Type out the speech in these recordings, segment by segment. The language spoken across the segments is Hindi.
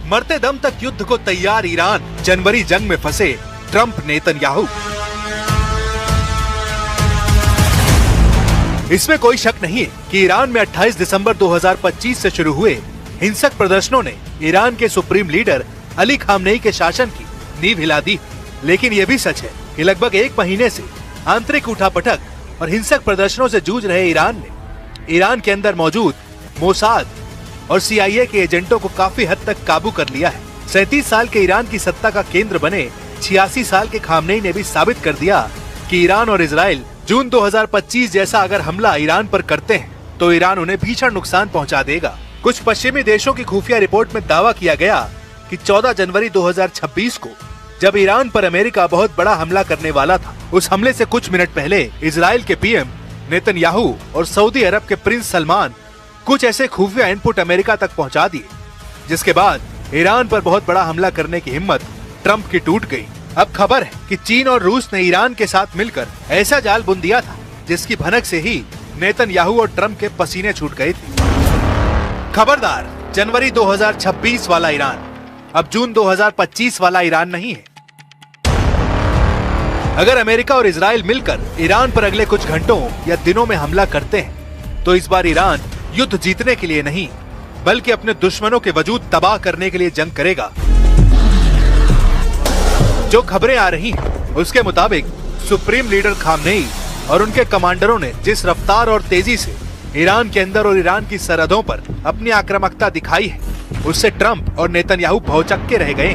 मरते दम तक युद्ध को तैयार ईरान, जनवरी जंग में फंसे ट्रंप नेतन्याहू। इसमें कोई शक नहीं है कि ईरान में 28 दिसंबर 2025 से शुरू हुए हिंसक प्रदर्शनों ने ईरान के सुप्रीम लीडर अली खामनेई के शासन की नींव हिला दी। लेकिन यह भी सच है कि लगभग एक महीने से आंतरिक उठापटक और हिंसक प्रदर्शनों से जूझ रहे ईरान ने ईरान के अंदर मौजूद मोसाद और CIA के एजेंटों को काफी हद तक काबू कर लिया है। 37 साल के ईरान की सत्ता का केंद्र बने 86 साल के खामनेई ने भी साबित कर दिया कि ईरान और इजराइल जून 2025 जैसा अगर हमला ईरान पर करते हैं तो ईरान उन्हें भीषण नुकसान पहुंचा देगा। कुछ पश्चिमी देशों की खुफिया रिपोर्ट में दावा किया गया कि 14 जनवरी 2026 को जब ईरान पर अमेरिका बहुत बड़ा हमला करने वाला था, उस हमले से कुछ मिनट पहले इजराइल के PM नेतन्याहू और सऊदी अरब के प्रिंस सलमान कुछ ऐसे खुफिया इनपुट अमेरिका तक पहुंचा दिए, जिसके बाद ईरान पर बहुत बड़ा हमला करने की हिम्मत ट्रंप की टूट गई। अब खबर है कि चीन और रूस ने ईरान के साथ मिलकर ऐसा जाल बुन दिया था जिसकी भनक से ही नेतन्याहू और ट्रंप के पसीने छूट गए थे। खबरदार, जनवरी 2026 वाला ईरान अब जून 2025 वाला ईरान नहीं है। अगर अमेरिका और इजराइल मिलकर ईरान पर अगले कुछ घंटों या दिनों में हमला करते हैं तो इस बार ईरान युद्ध जीतने के लिए नहीं बल्कि अपने दुश्मनों के वजूद तबाह करने के लिए जंग करेगा। जो खबरें आ रही हैं, उसके मुताबिक सुप्रीम लीडर खामनेई और उनके कमांडरों ने जिस रफ्तार और तेजी से ईरान के अंदर और ईरान की सरहदों पर अपनी आक्रामकता दिखाई है, उससे ट्रंप और नेतन्याहू भौचक्के रह गए।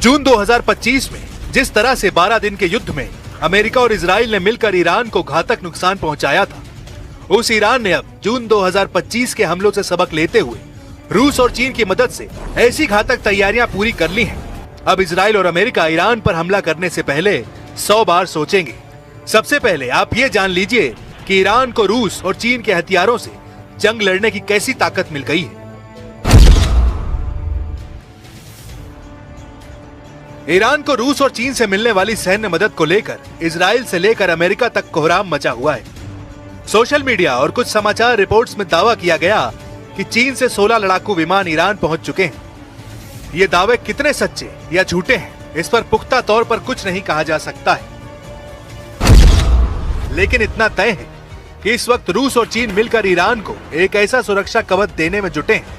जून 2025 में जिस तरह से 12 दिन के युद्ध में अमेरिका और इजराइल ने मिलकर ईरान को घातक नुकसान पहुंचाया था, उस ईरान ने अब जून 2025 के हमलों से सबक लेते हुए रूस और चीन की मदद से ऐसी घातक तैयारियां पूरी कर ली हैं। अब इजराइल और अमेरिका ईरान पर हमला करने से पहले 100 बार सोचेंगे। सबसे पहले आप ये जान लीजिए कि ईरान को रूस और चीन के हथियारों से जंग लड़ने की कैसी ताकत मिल गई है। ईरान को रूस और चीन से मिलने वाली सैन्य मदद को लेकर इजराइल से लेकर अमेरिका तक कोहराम मचा हुआ है। सोशल मीडिया और कुछ समाचार रिपोर्ट्स में दावा किया गया कि चीन से 16 लड़ाकू विमान ईरान पहुंच चुके हैं। ये दावे कितने सच्चे या झूठे हैं, इस पर पुख्ता तौर पर कुछ नहीं कहा जा सकता है, लेकिन इतना तय है कि इस वक्त रूस और चीन मिलकर ईरान को एक ऐसा सुरक्षा कवच देने में जुटे हैं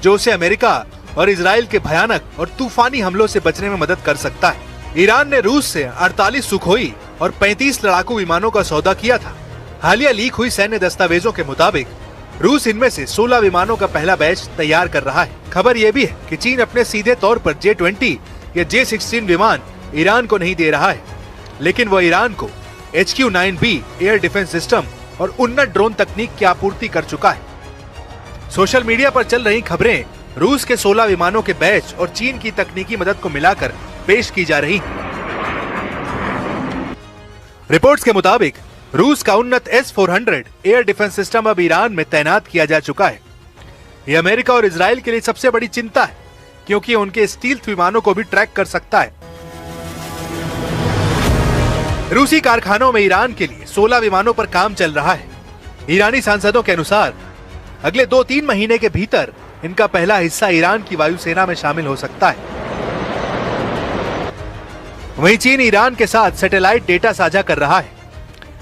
जो उसे अमेरिका और इजराइल के भयानक और तूफानी हमलों से बचने में मदद कर सकता है। ईरान ने रूस से 48 सुखोई और 35 लड़ाकू विमानों का सौदा किया था। हालिया लीक हुई सैन्य दस्तावेजों के मुताबिक रूस इनमें से 16 विमानों का पहला बैच तैयार कर रहा है। खबर यह भी है कि चीन अपने सीधे तौर पर J-20 या J-16 विमान ईरान को नहीं दे रहा है, लेकिन वह ईरान को HQ-9B एयर डिफेंस सिस्टम और उन्नत ड्रोन तकनीक की आपूर्ति कर चुका है। सोशल मीडिया पर चल रही खबरें रूस के 16 विमानों के बैच और चीन की तकनीकी मदद को मिलाकर पेश की जा रही हैं। रिपोर्ट्स के मुताबिक रूस का उन्नत S-400 एयर डिफेंस सिस्टम अब ईरान में तैनात किया जा चुका है। यह अमेरिका और इजराइल के लिए सबसे बड़ी चिंता है, क्योंकि उनके स्टील्थ विमानों को भी ट्रैक कर सकता है। रूसी कारखानों में ईरान के लिए 16 विमानों पर काम चल रहा है। ईरानी सांसदों के अनुसार अगले 2-3 महीने के भीतर इनका पहला हिस्सा ईरान की वायुसेना में शामिल हो सकता है। वहीं चीन ईरान के साथ सैटेलाइट डेटा साझा कर रहा है।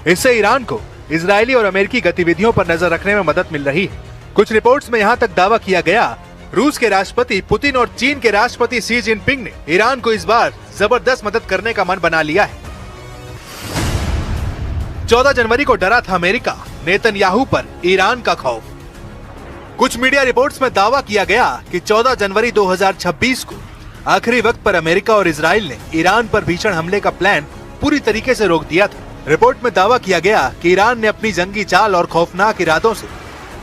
इससे ईरान को इजरायली और अमेरिकी गतिविधियों पर नजर रखने में मदद मिल रही है। कुछ रिपोर्ट्स में यहां तक दावा किया गया रूस के राष्ट्रपति पुतिन और चीन के राष्ट्रपति शी जिनपिंग ने ईरान को इस बार जबरदस्त मदद करने का मन बना लिया है। 14 जनवरी को डरा था अमेरिका, नेतन्याहू पर ईरान का खौफ। कुछ मीडिया रिपोर्ट्स में दावा किया गया कि 14 जनवरी 2026 को आखिरी वक्त पर अमेरिका और इजराइल ने ईरान पर भीषण हमले का प्लान पूरी तरीके से रोक दिया था। रिपोर्ट में दावा किया गया कि ईरान ने अपनी जंगी चाल और खौफनाक इरादों से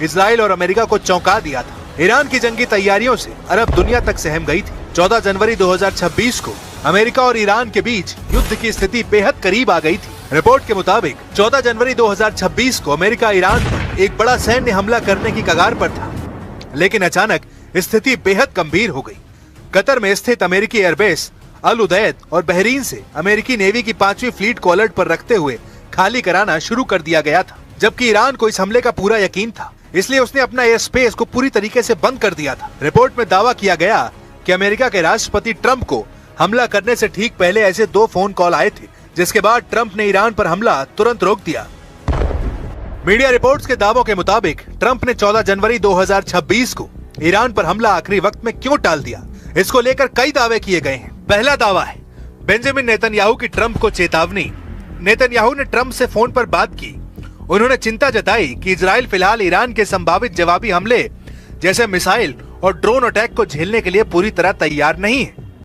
इजराइल और अमेरिका को चौंका दिया था। ईरान की जंगी तैयारियों से अरब दुनिया तक सहम गई थी। 14 जनवरी 2026 को अमेरिका और ईरान के बीच युद्ध की स्थिति बेहद करीब आ गई थी। रिपोर्ट के मुताबिक 14 जनवरी 2026 को अमेरिका ईरान पर एक बड़ा सैन्य हमला करने की कगार पर था, लेकिन अचानक स्थिति बेहद गंभीर हो गई। कतर में स्थित अमेरिकी एयरबेस अल उदैद और बहरीन से अमेरिकी नेवी की 5वीं फ्लीट को अलर्ट पर रखते हुए खाली कराना शुरू कर दिया गया था, जबकि ईरान को इस हमले का पूरा यकीन था, इसलिए उसने अपना एयर स्पेस को पूरी तरीके से बंद कर दिया था। रिपोर्ट में दावा किया गया कि अमेरिका के राष्ट्रपति ट्रंप को हमला करने से ठीक पहले ऐसे 2 फोन कॉल आए थे, जिसके बाद ट्रंप ने ईरान पर हमला तुरंत रोक दिया। मीडिया रिपोर्ट्स के दावों के मुताबिक ट्रंप ने 14 जनवरी 2026 को ईरान पर हमला आखिरी वक्त में क्यों टाल दिया, इसको लेकर कई दावे किए गए हैं। पहला दावा है बेंजामिन नेतन्याहू की ट्रंप को चेतावनी। नेतन्याहू ने ट्रंप से फोन पर बात की। उन्होंने चिंता जताई कि इजराइल फिलहाल ईरान के संभावित जवाबी हमले जैसे मिसाइल और ड्रोन अटैक को झेलने के लिए पूरी तरह तैयार नहीं है।